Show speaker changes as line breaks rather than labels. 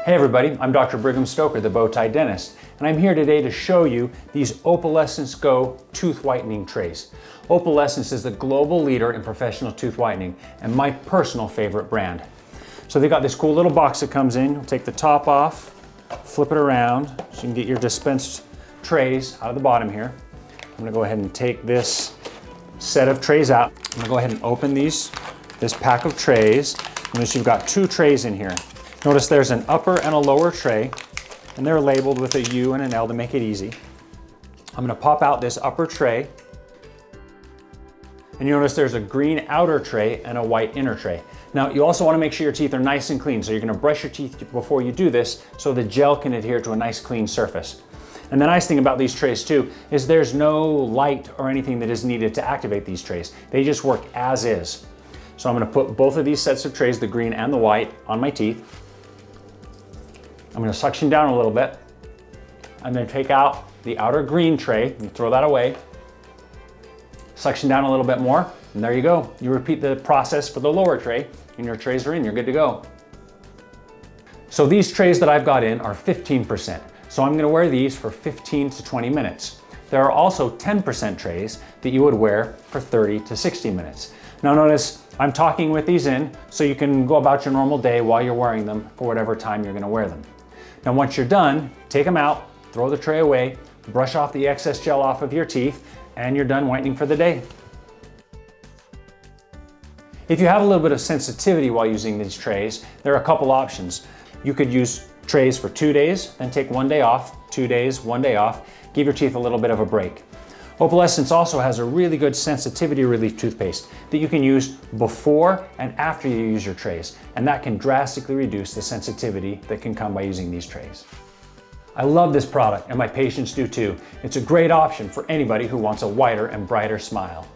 Hey everybody, I'm Dr. Brigham Stoker, the bow tie dentist, and I'm here today to show you these Opalescence Go tooth whitening trays. Opalescence is the global leader in professional tooth whitening and my personal favorite brand. So they got this cool little box that comes in. You'll take the top off, flip it around so you can get your dispensed trays out of the bottom here. I'm gonna go ahead and take this set of trays out. I'm gonna go ahead and open this pack of trays. Notice you've got two trays in here. Notice there's an upper and a lower tray, and they're labeled with a U and an L to make it easy. I'm gonna pop out this upper tray, and you notice there's a green outer tray and a white inner tray. Now, you also wanna make sure your teeth are nice and clean, so you're gonna brush your teeth before you do this so the gel can adhere to a nice clean surface. And the nice thing about these trays too is there's no light or anything that is needed to activate these trays. They just work as is. So I'm gonna put both of these sets of trays, the green and the white, on my teeth. I'm gonna suction down a little bit. I'm gonna take out the outer green tray and throw that away. Suction down a little bit more, and there you go. You repeat the process for the lower tray, and your trays are in, you're good to go. So these trays that I've got in are 15%. So I'm gonna wear these for 15 to 20 minutes. There are also 10% trays that you would wear for 30 to 60 minutes. Now notice, I'm talking with these in, so you can go about your normal day while you're wearing them for whatever time you're gonna wear them. Now once you're done, take them out, throw the tray away, brush off the excess gel off of your teeth, and you're done whitening for the day. If you have a little bit of sensitivity while using these trays, there are a couple options. You could use trays for 2 days, then take 1 day off, 2 days, 1 day off, give your teeth a little bit of a break. Opalescence also has a really good sensitivity relief toothpaste that you can use before and after you use your trays, and that can drastically reduce the sensitivity that can come by using these trays. I love this product, and my patients do too. It's a great option for anybody who wants a whiter and brighter smile.